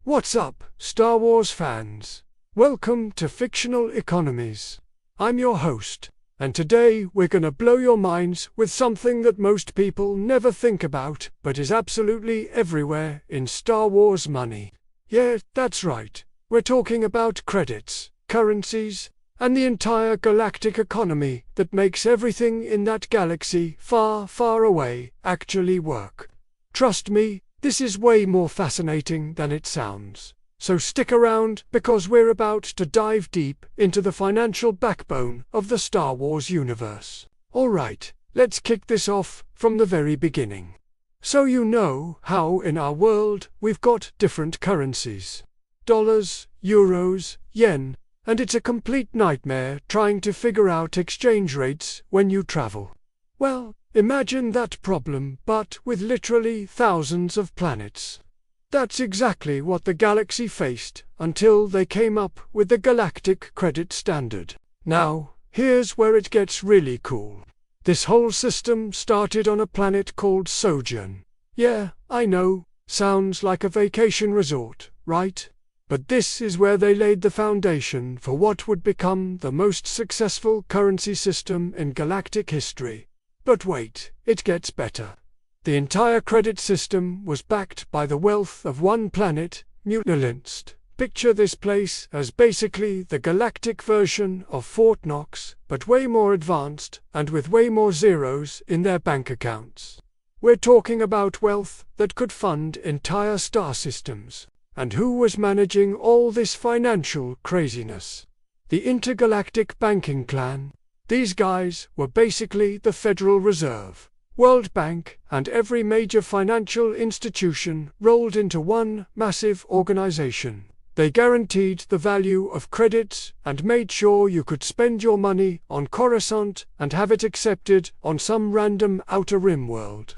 What's up, Star Wars fans? Welcome to Fictional Economies. I'm your host, and today we're gonna blow your minds with something that most people never think about, but is absolutely everywhere in Star Wars money. Yeah, that's right. We're talking about credits, currencies, and the entire galactic economy that makes everything in that galaxy far, far away actually work. Trust me, this is way more fascinating than it sounds. So stick around, because we're about to dive deep into the financial backbone of the Star Wars universe. Alright, let's kick this off from the very beginning. So you know how in our world we've got different currencies. Dollars, euros, yen, and it's a complete nightmare trying to figure out exchange rates when you travel. Well, imagine that problem, but with literally thousands of planets. That's exactly what the galaxy faced until they came up with the Galactic Credit Standard. Now, here's where it gets really cool. This whole system started on a planet called Sojourn. Yeah, I know, sounds like a vacation resort, right? But this is where they laid the foundation for what would become the most successful currency system in galactic history. But wait, it gets better. The entire credit system was backed by the wealth of one planet, Muunilinst. Picture this place as basically the galactic version of Fort Knox, but way more advanced and with way more zeros in their bank accounts. We're talking about wealth that could fund entire star systems. And who was managing all this financial craziness? The InterGalactic Banking Clan. These guys were basically the Federal Reserve, World Bank, and every major financial institution rolled into one massive organization. They guaranteed the value of credits and made sure you could spend your money on Coruscant and have it accepted on some random Outer Rim world.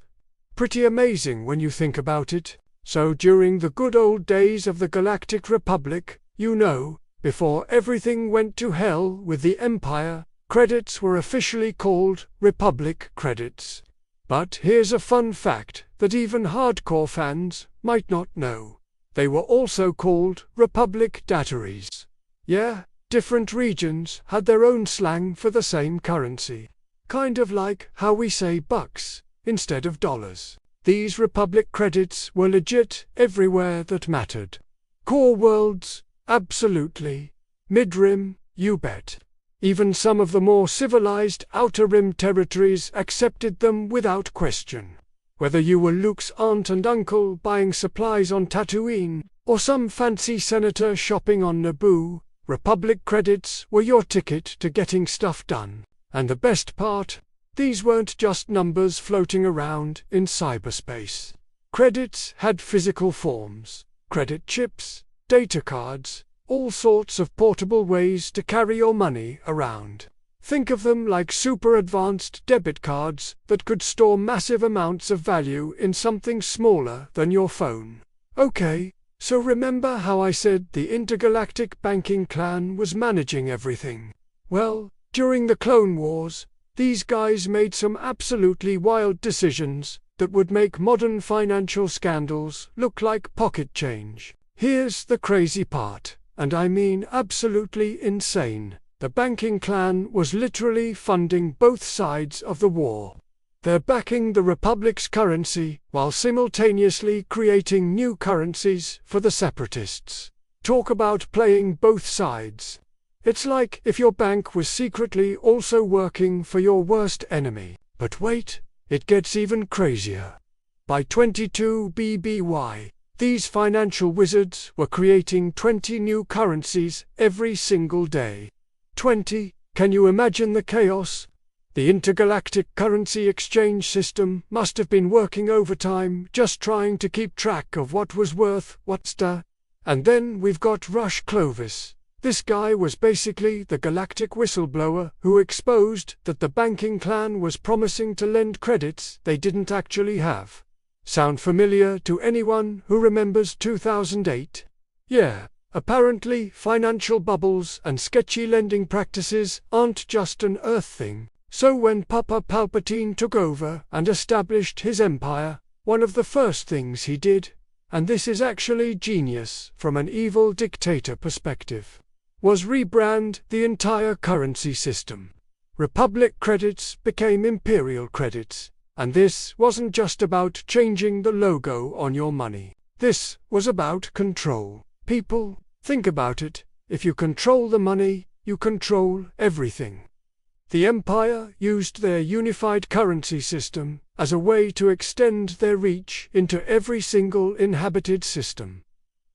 Pretty amazing when you think about it. So during the good old days of the Galactic Republic, you know, before everything went to hell with the Empire, credits were officially called Republic Credits. But here's a fun fact that even hardcore fans might not know. They were also called Republic Dataries. Yeah, different regions had their own slang for the same currency. Kind of like how we say bucks instead of dollars. These Republic credits were legit everywhere that mattered. Core worlds? Absolutely. Mid-rim? You bet. Even some of the more civilized Outer Rim territories accepted them without question. Whether you were Luke's aunt and uncle buying supplies on Tatooine, or some fancy senator shopping on Naboo, Republic credits were your ticket to getting stuff done. And the best part? These weren't just numbers floating around in cyberspace. Credits had physical forms, credit chips, data cards, all sorts of portable ways to carry your money around. Think of them like super advanced debit cards that could store massive amounts of value in something smaller than your phone. Okay, so remember how I said the Intergalactic Banking Clan was managing everything? Well, during the Clone Wars, these guys made some absolutely wild decisions that would make modern financial scandals look like pocket change. Here's the crazy part, and I mean absolutely insane. The banking clan was literally funding both sides of the war. They're backing the Republic's currency while simultaneously creating new currencies for the separatists. Talk about playing both sides. It's like if your bank was secretly also working for your worst enemy. But wait, it gets even crazier. By 22 BBY, these financial wizards were creating 20 new currencies every single day. 20? Can you imagine the chaos? The intergalactic currency exchange system must have been working overtime just trying to keep track of what was worth what's the. And then we've got Rush Clovis. This guy was basically the galactic whistleblower who exposed that the banking clan was promising to lend credits they didn't actually have. Sound familiar to anyone who remembers 2008? Yeah, apparently financial bubbles and sketchy lending practices aren't just an Earth thing. So when Papa Palpatine took over and established his empire, one of the first things he did and this is actually genius from an evil dictator perspective, was rebrand the entire currency system. Republic credits became Imperial credits, and this wasn't just about changing the logo on your money. This was about control. People, think about it. If you control the money, you control everything. The Empire used their unified currency system as a way to extend their reach into every single inhabited system.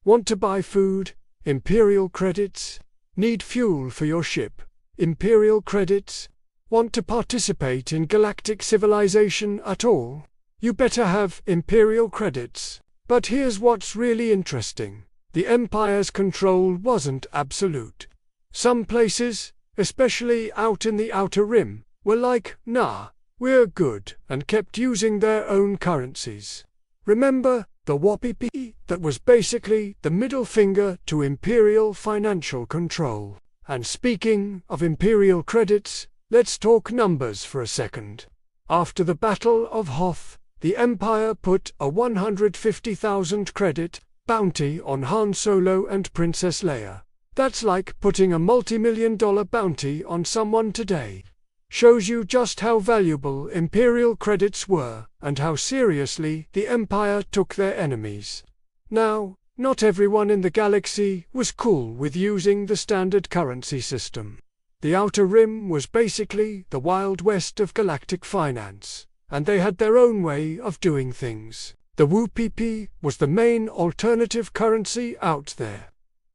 Want to buy food? Imperial credits. Need fuel for your ship? Imperial credits. Want to participate in galactic civilization at all? You better have Imperial credits. But here's what's really interesting. The Empire's control wasn't absolute. Some places, especially out in the Outer Rim, were like, nah, we're good, and kept using their own currencies. Remember the wupiupi? That was basically the middle finger to Imperial financial control. And speaking of Imperial credits, let's talk numbers for a second. After the Battle of Hoth, the Empire put a 150,000 credit bounty on Han Solo and Princess Leia. That's like putting a multi-million-dollar bounty on someone today. Shows you just how valuable Imperial credits were and how seriously the Empire took their enemies. Now, not everyone in the galaxy was cool with using the standard currency system. The Outer Rim was basically the Wild West of galactic finance, and they had their own way of doing things. The wupiupi was the main alternative currency out there.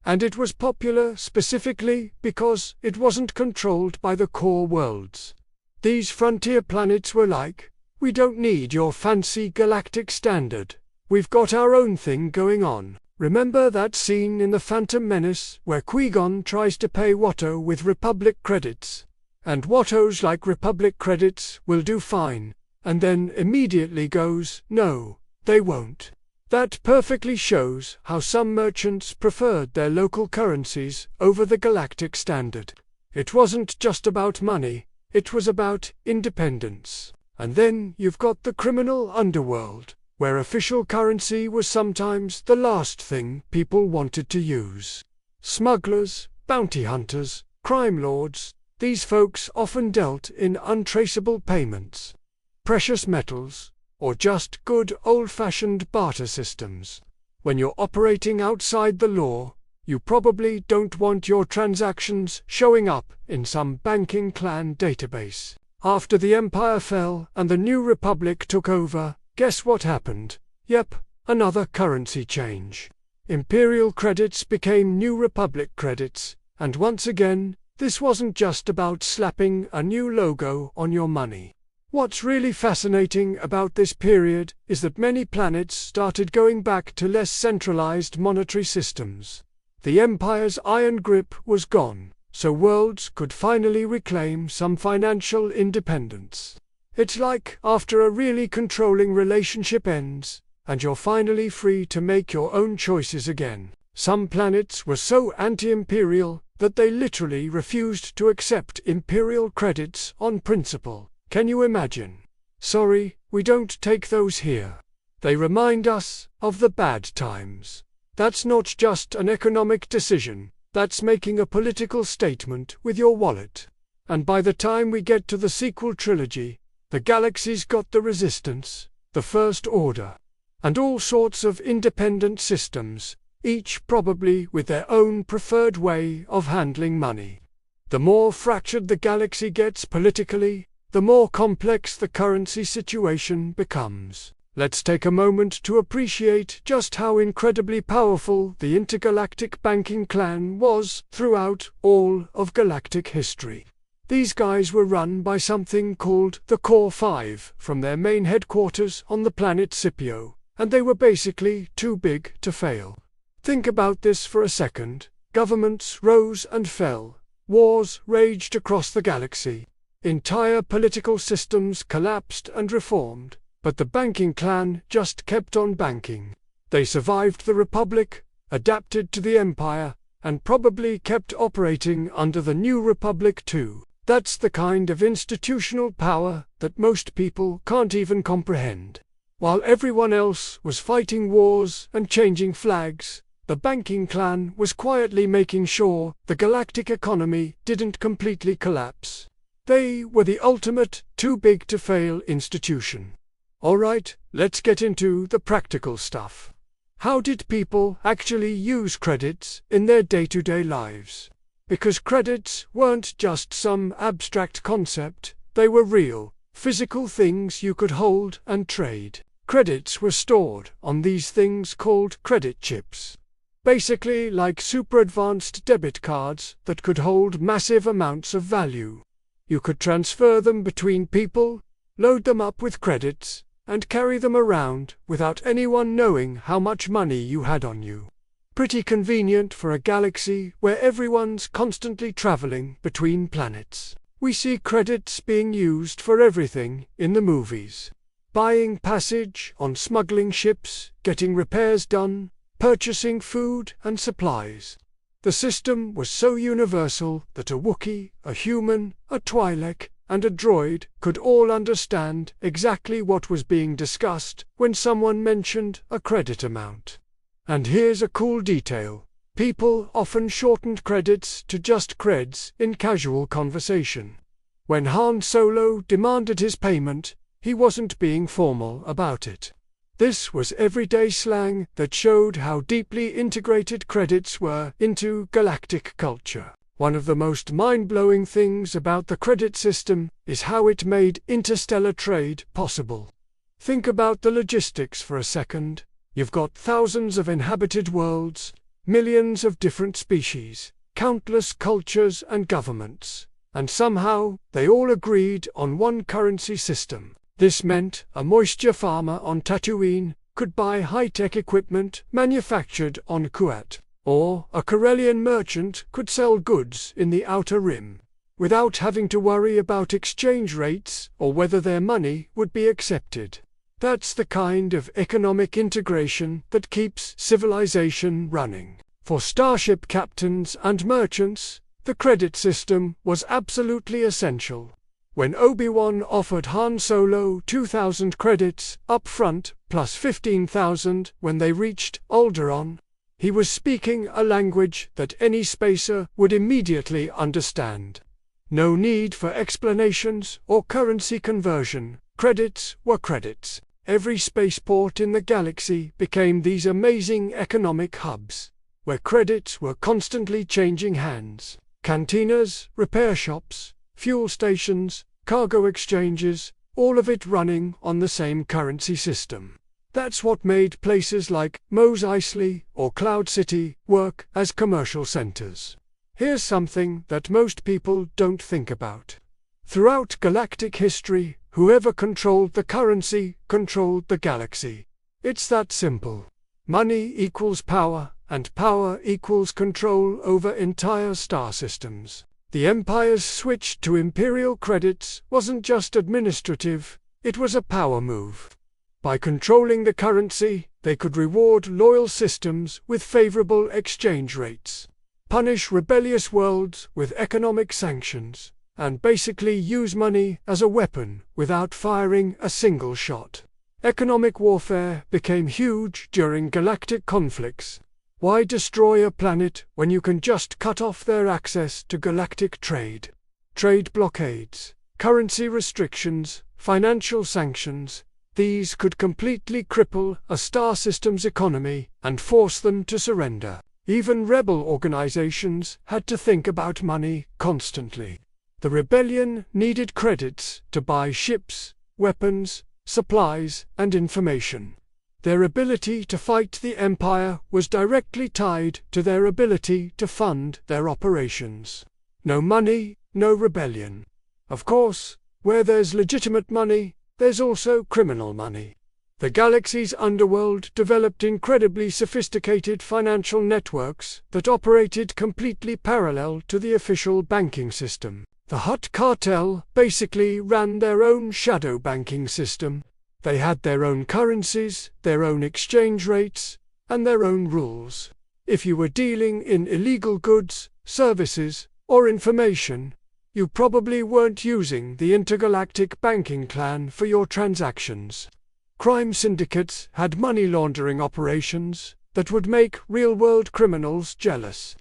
And it was popular specifically because it wasn't controlled by the core worlds. These frontier planets were like, we don't need your fancy galactic standard. We've got our own thing going on. Remember that scene in The Phantom Menace where Qui-Gon tries to pay Watto with Republic credits? And Watto's like, Republic credits will do fine, and then immediately goes, no, they won't. That perfectly shows how some merchants preferred their local currencies over the galactic standard. It wasn't just about money, it was about independence. And then you've got the criminal underworld, where official currency was sometimes the last thing people wanted to use. Smugglers, bounty hunters, crime lords, these folks often dealt in untraceable payments, precious metals, or just good old-fashioned barter systems. When you're operating outside the law, you probably don't want your transactions showing up in some banking clan database. After the Empire fell and the New Republic took over, guess what happened? Yep, another currency change. Imperial credits became New Republic credits, and once again, this wasn't just about slapping a new logo on your money. What's really fascinating about this period is that many planets started going back to less centralized monetary systems. The Empire's iron grip was gone, so worlds could finally reclaim some financial independence. It's like after a really controlling relationship ends, and you're finally free to make your own choices again. Some planets were so anti-imperial that they literally refused to accept Imperial credits on principle. Can you imagine? Sorry, we don't take those here. They remind us of the bad times. That's not just an economic decision, that's making a political statement with your wallet. And by the time we get to the sequel trilogy, the galaxy's got the Resistance, the First Order, and all sorts of independent systems, each probably with their own preferred way of handling money. The more fractured the galaxy gets politically, the more complex the currency situation becomes. Let's take a moment to appreciate just how incredibly powerful the InterGalactic Banking Clan was throughout all of galactic history. These guys were run by something called the Core Five from their main headquarters on the planet Scipio, and they were basically too big to fail. Think about this for a second. Governments rose and fell. Wars raged across the galaxy. Entire political systems collapsed and reformed, but the banking clan just kept on banking. They survived the Republic, adapted to the Empire, and probably kept operating under the New Republic too. That's the kind of institutional power that most people can't even comprehend. While everyone else was fighting wars and changing flags, the banking clan was quietly making sure the galactic economy didn't completely collapse. They were the ultimate too-big-to-fail institution. Alright, let's get into the practical stuff. How did people actually use credits in their day-to-day lives? Because credits weren't just some abstract concept, they were real, physical things you could hold and trade. Credits were stored on these things called credit chips. Basically like super advanced debit cards that could hold massive amounts of value. You could transfer them between people, load them up with credits, and carry them around without anyone knowing how much money you had on you. Pretty convenient for a galaxy where everyone's constantly traveling between planets. We see credits being used for everything in the movies. Buying passage on smuggling ships, getting repairs done, purchasing food and supplies. The system was so universal that a Wookiee, a human, a Twi'lek, and a droid could all understand exactly what was being discussed when someone mentioned a credit amount. And here's a cool detail. People often shortened credits to just creds in casual conversation. When Han Solo demanded his payment, he wasn't being formal about it. This was everyday slang that showed how deeply integrated credits were into galactic culture. One of the most mind-blowing things about the credit system is how it made interstellar trade possible. Think about the logistics for a second. You've got thousands of inhabited worlds, millions of different species, countless cultures and governments, and somehow they all agreed on one currency system. This meant a moisture farmer on Tatooine could buy high-tech equipment manufactured on Kuat, or a Corellian merchant could sell goods in the Outer Rim, without having to worry about exchange rates or whether their money would be accepted. That's the kind of economic integration that keeps civilization running. For starship captains and merchants, the credit system was absolutely essential. When Obi-Wan offered Han Solo 2,000 credits up front, plus 15,000 when they reached Alderaan, he was speaking a language that any spacer would immediately understand. No need for explanations or currency conversion. Credits were credits. Every spaceport in the galaxy became these amazing economic hubs, where credits were constantly changing hands. Cantinas, repair shops, fuel stations, cargo exchanges, all of it running on the same currency system. That's what made places like Mos Eisley or Cloud City work as commercial centers. Here's something that most people don't think about. Throughout galactic history, whoever controlled the currency controlled the galaxy. It's that simple. Money equals power, and power equals control over entire star systems. The Empire's switch to Imperial Credits wasn't just administrative, it was a power move. By controlling the currency, they could reward loyal systems with favorable exchange rates, punish rebellious worlds with economic sanctions, and basically use money as a weapon without firing a single shot. Economic warfare became huge during galactic conflicts. Why destroy a planet when you can just cut off their access to galactic trade? Trade blockades, currency restrictions, financial sanctions, these could completely cripple a star system's economy and force them to surrender. Even rebel organizations had to think about money constantly. The rebellion needed credits to buy ships, weapons, supplies, and information. Their ability to fight the Empire was directly tied to their ability to fund their operations. No money, no rebellion. Of course, where there's legitimate money, there's also criminal money. The galaxy's underworld developed incredibly sophisticated financial networks that operated completely parallel to the official banking system. The Hutt cartel basically ran their own shadow banking system. They had their own currencies, their own exchange rates, and their own rules. If you were dealing in illegal goods, services, or information, you probably weren't using the InterGalactic Banking Clan for your transactions. Crime syndicates had money laundering operations that would make real-world criminals jealous.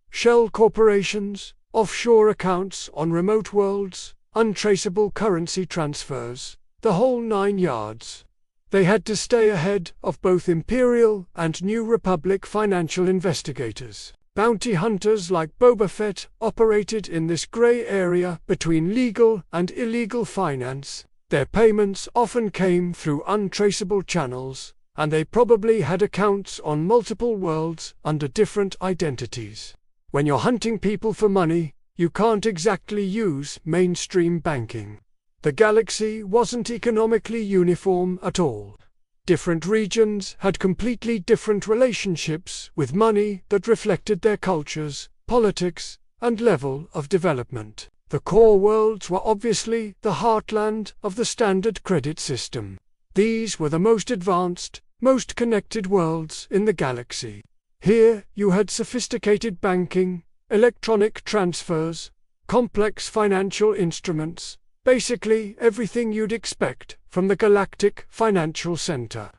Shell corporations, offshore accounts on remote worlds, untraceable currency transfers, the whole 9 yards. They had to stay ahead of both Imperial and New Republic financial investigators. Bounty hunters like Boba Fett operated in this grey area between legal and illegal finance. Their payments often came through untraceable channels, and they probably had accounts on multiple worlds under different identities. When you're hunting people for money, you can't exactly use mainstream banking. The galaxy wasn't economically uniform at all. Different regions had completely different relationships with money that reflected their cultures, politics, and level of development. The core worlds were obviously the heartland of the standard credit system. These were the most advanced, most connected worlds in the galaxy. Here you had sophisticated banking, electronic transfers, complex financial instruments, basically everything you'd expect from the Galactic Financial Center.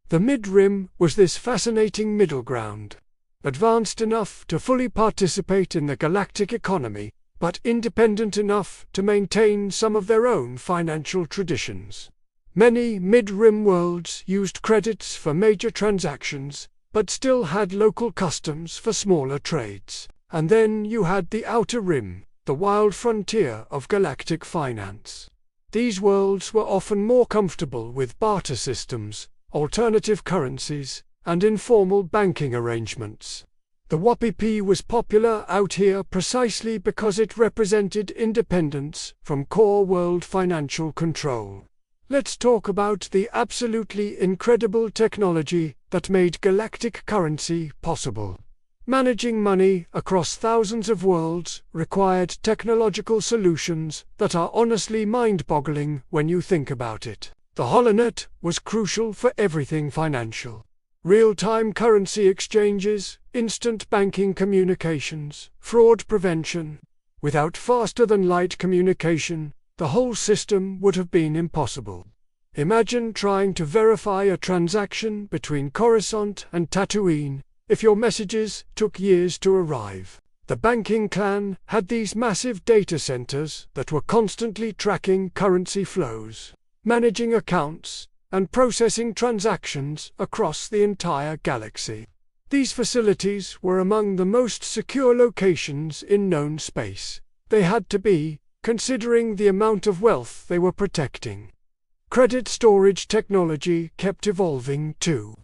The Mid-Rim was this fascinating middle ground, advanced enough to fully participate in the galactic economy, but independent enough to maintain some of their own financial traditions. Many Mid-Rim worlds used credits for major transactions, but still had local customs for smaller trades. And then you had the Outer Rim, the wild frontier of galactic finance. These worlds were often more comfortable with barter systems, alternative currencies, and informal banking arrangements. The wupiupi was popular out here precisely because it represented independence from core world financial control. Let's talk about the absolutely incredible technology that made galactic currency possible. Managing money across thousands of worlds required technological solutions that are honestly mind-boggling when you think about it. The HoloNet was crucial for everything financial. Real-time currency exchanges, instant banking communications, fraud prevention. Without faster-than-light communication, the whole system would have been impossible. Imagine trying to verify a transaction between Coruscant and Tatooine if your messages took years to arrive. The banking clan had these massive data centers that were constantly tracking currency flows, managing accounts, and processing transactions across the entire galaxy. These facilities were among the most secure locations in known space. They had to be, considering the amount of wealth they were protecting. Credit storage technology kept evolving too.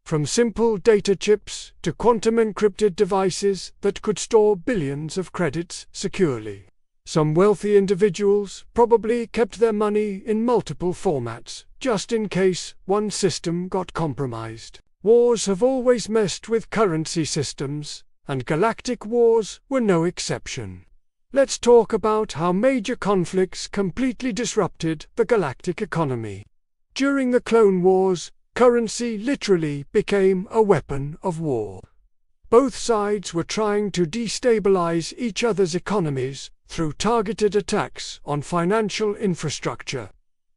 From simple data chips to quantum-encrypted devices that could store billions of credits securely. Some wealthy individuals probably kept their money in multiple formats, just in case one system got compromised. Wars have always messed with currency systems, and galactic wars were no exception. Let's talk about how major conflicts completely disrupted the galactic economy. During the Clone Wars, currency literally became a weapon of war. Both sides were trying to destabilize each other's economies through targeted attacks on financial infrastructure,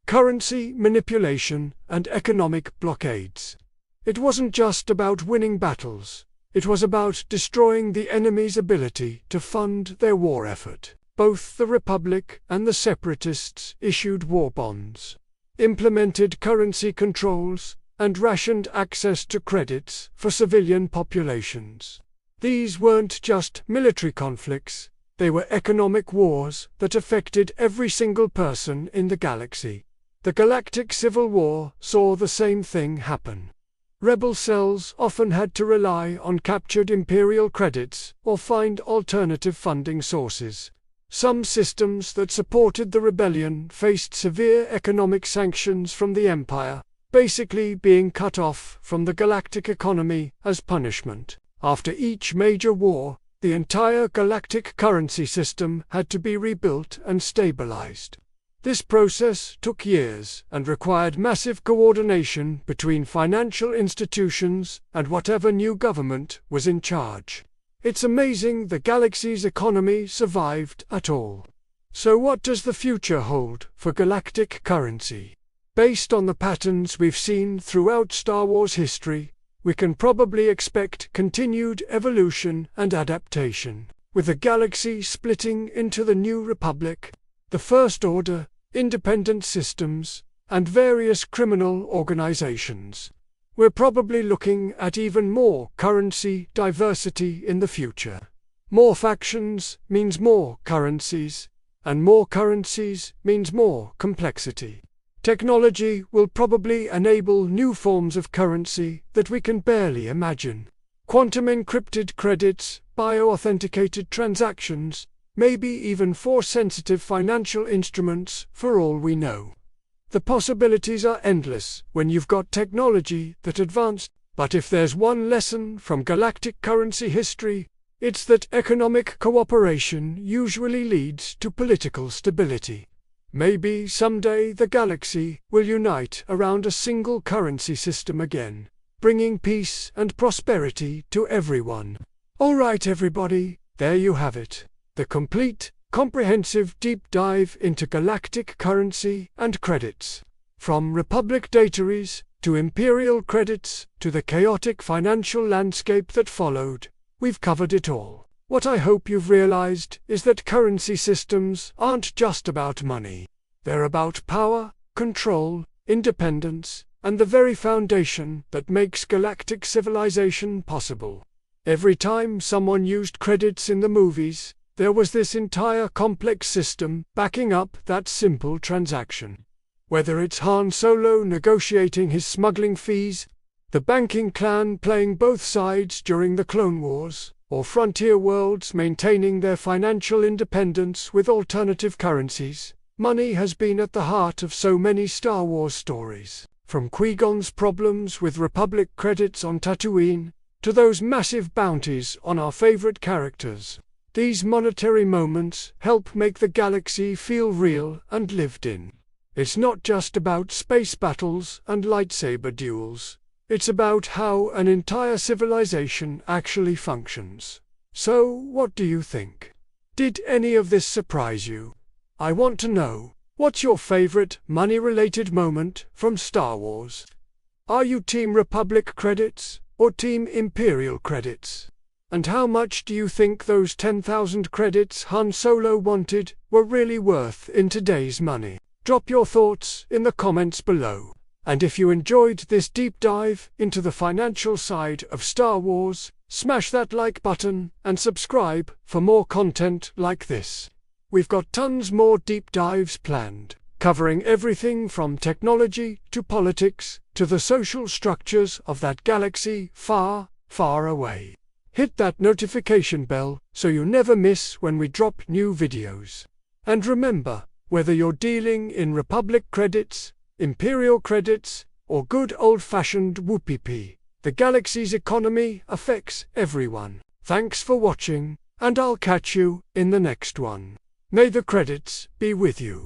currency manipulation, and economic blockades. It wasn't just about winning battles. It was about destroying the enemy's ability to fund their war effort. Both the Republic and the Separatists issued war bonds, implemented currency controls, and rationed access to credits for civilian populations. These weren't just military conflicts, they were economic wars that affected every single person in the galaxy. The Galactic Civil War saw the same thing happen. Rebel cells often had to rely on captured Imperial credits or find alternative funding sources. Some systems that supported the rebellion faced severe economic sanctions from the Empire, basically being cut off from the galactic economy as punishment. After each major war, the entire galactic currency system had to be rebuilt and stabilized. This process took years and required massive coordination between financial institutions and whatever new government was in charge. It's amazing the galaxy's economy survived at all. So what does the future hold for galactic currency? Based on the patterns we've seen throughout Star Wars history, we can probably expect continued evolution and adaptation, with the galaxy splitting into the New Republic, the First Order, independent systems, and various criminal organizations. We're probably looking at even more currency diversity in the future. More factions means more currencies, and more currencies means more complexity. Technology will probably enable new forms of currency that we can barely imagine. Quantum encrypted credits, bio-authenticated transactions, maybe even Force-sensitive financial instruments for all we know. The possibilities are endless when you've got technology that advanced, but if there's one lesson from galactic currency history, it's that economic cooperation usually leads to political stability. Maybe someday the galaxy will unite around a single currency system again, bringing peace and prosperity to everyone. Alright everybody, there you have it. The complete, comprehensive deep dive into galactic currency and credits. From Republic dataries, to Imperial credits, to the chaotic financial landscape that followed, we've covered it all. What I hope you've realized is that currency systems aren't just about money. They're about power, control, independence, and the very foundation that makes galactic civilization possible. Every time someone used credits in the movies, there was this entire complex system backing up that simple transaction. Whether it's Han Solo negotiating his smuggling fees, the banking clan playing both sides during the Clone Wars, or frontier worlds maintaining their financial independence with alternative currencies, money has been at the heart of so many Star Wars stories. From Qui-Gon's problems with Republic credits on Tatooine, to those massive bounties on our favorite characters. These monetary moments help make the galaxy feel real and lived in. It's not just about space battles and lightsaber duels. It's about how an entire civilization actually functions. So, what do you think? Did any of this surprise you? I want to know, what's your favorite money-related moment from Star Wars? Are you Team Republic credits or Team Imperial credits? And how much do you think those 10,000 credits Han Solo wanted were really worth in today's money? Drop your thoughts in the comments below. And if you enjoyed this deep dive into the financial side of Star Wars, smash that like button and subscribe for more content like this. We've got tons more deep dives planned, covering everything from technology to politics to the social structures of that galaxy far, far away. Hit that notification bell so you never miss when we drop new videos. And remember, whether you're dealing in Republic credits, Imperial credits, or good old-fashioned wupiupi, the galaxy's economy affects everyone. Thanks for watching, and I'll catch you in the next one. May the credits be with you.